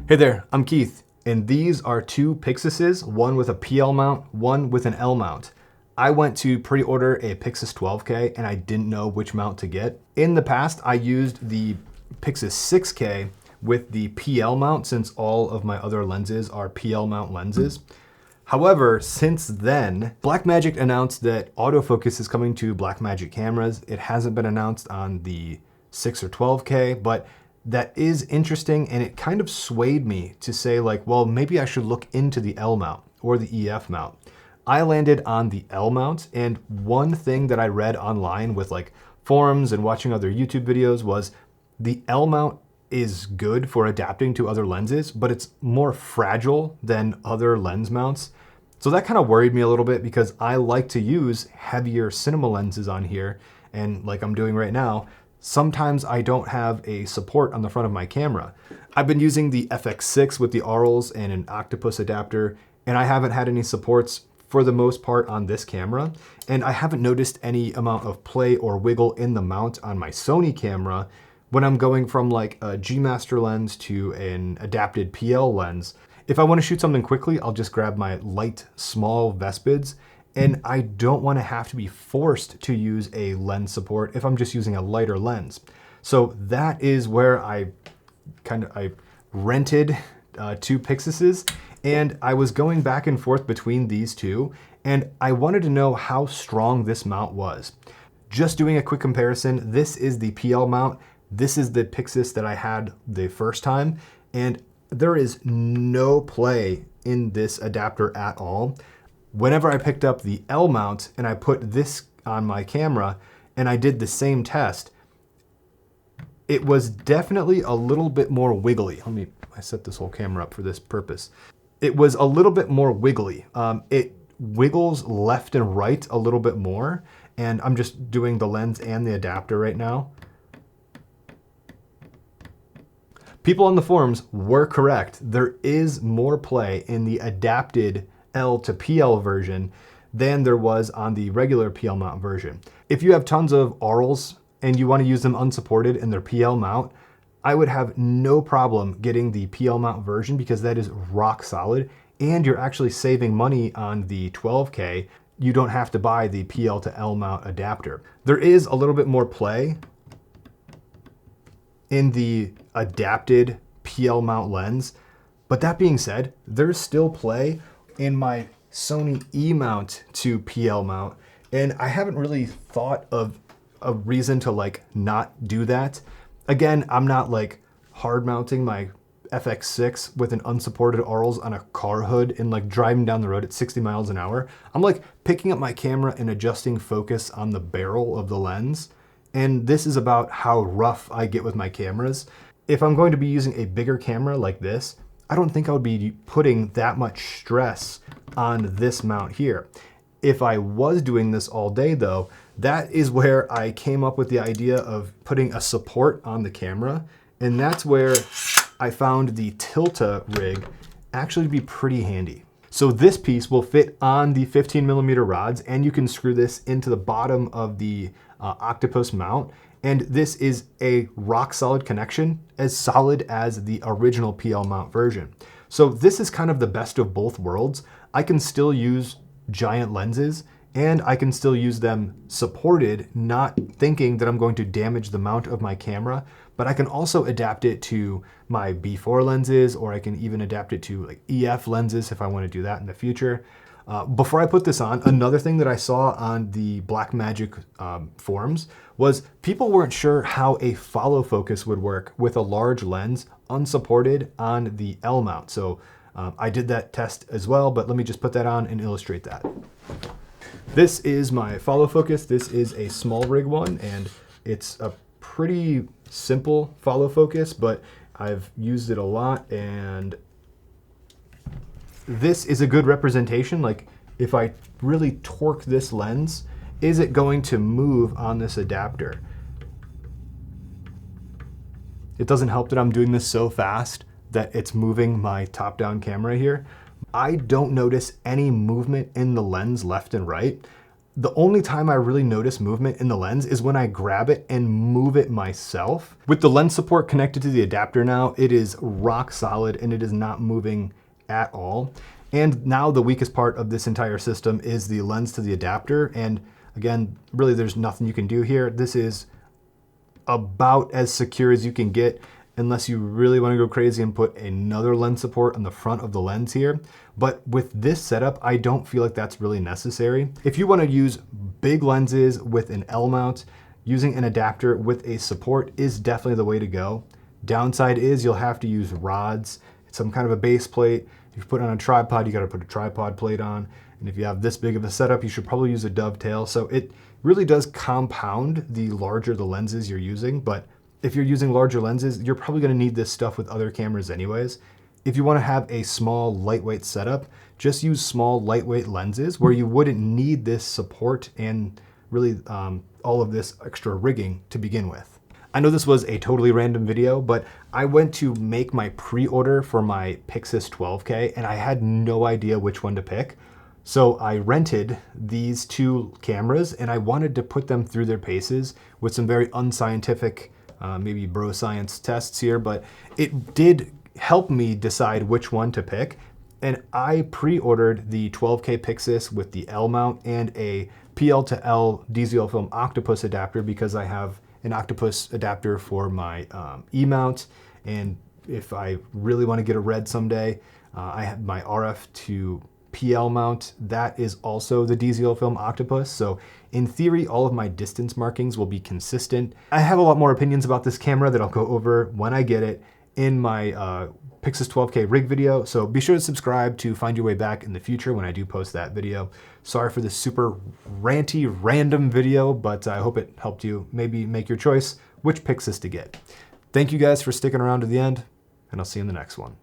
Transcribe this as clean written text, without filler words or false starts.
Hey there, I'm Keith, and these are two Pyxises, one with a PL mount, one with an L mount. I went to pre-order a Pyxis 12K and I didn't know which mount to get. In the past, I used the Pyxis 6K with the PL mount since all of my other lenses are PL mount lenses. However, since then, Blackmagic announced that autofocus is coming to Blackmagic cameras. It hasn't been announced on the 6 or 12K, but that is interesting, and it kind of swayed me to say like, well, maybe I should look into the L mount or the EF mount. I landed on the L mount, and one thing that I read online with like forums and watching other YouTube videos was the L mount is good for adapting to other lenses, but it's more fragile than other lens mounts. So that kind of worried me a little bit because I like to use heavier cinema lenses on here, and like I'm doing right now, sometimes I don't have a support on the front of my camera. I've been using the FX6 with the Arls and an Octopus adapter, and I haven't had any supports for the most part on this camera. And I haven't noticed any amount of play or wiggle in the mount on my Sony camera when I'm going from like a G Master lens to an adapted PL lens. If I want to shoot something quickly, I'll just grab my light, small Vespids, and I don't want to have to be forced to use a lens support if I'm just using a lighter lens. So that is where I rented two Pyxises, and I was going back and forth between these two, and I wanted to know how strong this mount was. Just doing a quick comparison, this is the PL mount, this is the Pyxis that I had the first time, and there is no play in this adapter at all. Whenever I picked up the L mount and I put this on my camera and I did the same test, it was definitely a little bit more wiggly. I set this whole camera up for this purpose. It was a little bit more wiggly. It wiggles left and right a little bit more, and I'm just doing the lens and the adapter right now. People on the forums were correct. There is more play in the adapted L to PL version than there was on the regular PL mount version. If you have tons of Arls and you want to use them unsupported in their PL mount, I would have no problem getting the PL mount version because that is rock solid, and you're actually saving money on the 12K. You don't have to buy the PL to L mount adapter. There is a little bit more play in the adapted PL mount lens, but that being said, there's still play in my Sony E mount to PL mount, and I haven't really thought of a reason to like not do that. Again, I'm not like hard mounting my FX6 with an unsupported Arls on a car hood and like driving down the road at 60 miles an hour. I'm like picking up my camera and adjusting focus on the barrel of the lens. And this is about how rough I get with my cameras. If I'm going to be using a bigger camera like this, I don't think I would be putting that much stress on this mount here. If I was doing this all day though, that is where I came up with the idea of putting a support on the camera. And that's where I found the Tilta Rig actually to be pretty handy. So this piece will fit on the 15mm rods, and you can screw this into the bottom of the Octopus mount. And this is a rock solid connection, as solid as the original PL mount version. So this is kind of the best of both worlds. I can still use giant lenses and I can still use them supported, not thinking that I'm going to damage the mount of my camera, but I can also adapt it to my B4 lenses, or I can even adapt it to like EF lenses if I want to do that in the future. Before I put this on, another thing that I saw on the Blackmagic forums was people weren't sure how a follow focus would work with a large lens unsupported on the L mount. So I did that test as well, but let me just put that on and illustrate that. This is my follow focus. This is a small rig one, and it's a pretty simple follow focus, but I've used it a lot, and this is a good representation. Like if I really torque this lens, is it going to move on this adapter? It doesn't help that I'm doing this so fast that it's moving my top-down camera here. I don't notice any movement in the lens left and right. The only time I really notice movement in the lens is when I grab it and move it myself. With the lens support connected to the adapter now, it is rock solid and it is not moving at all. And now the weakest part of this entire system is the lens to the adapter. And again, really there's nothing you can do here. This is about as secure as you can get, unless you really want to go crazy and put another lens support on the front of the lens here. But with this setup, I don't feel like that's really necessary. If you want to use big lenses with an L mount, using an adapter with a support is definitely the way to go. Downside is you'll have to use rods, some kind of a base plate. If you put it on a tripod, you got to put a tripod plate on. And if you have this big of a setup, you should probably use a dovetail. So it really does compound the larger the lenses you're using. But if you're using larger lenses, you're probably going to need this stuff with other cameras anyways. If you want to have a small, lightweight setup, just use small, lightweight lenses where you wouldn't need this support and really all of this extra rigging to begin with. I know this was a totally random video, but I went to make my pre-order for my Pyxis 12K and I had no idea which one to pick. So I rented these two cameras and I wanted to put them through their paces with some very unscientific, maybe bro science tests here, but it did help me decide which one to pick. And I pre-ordered the 12K Pyxis with the L mount and a PL to L DZL film octopus adapter because I have an octopus adapter for my E-mount. And if I really want to get a red someday, I have my RF to PL mount. That is also the DZL film octopus. So in theory, all of my distance markings will be consistent. I have a lot more opinions about this camera that I'll go over when I get it in my Pyxis 12K rig video. So be sure to subscribe to find your way back in the future when I do post that video. Sorry for this super ranty, random video, but I hope it helped you maybe make your choice which Pyxis to get. Thank you guys for sticking around to the end, and I'll see you in the next one.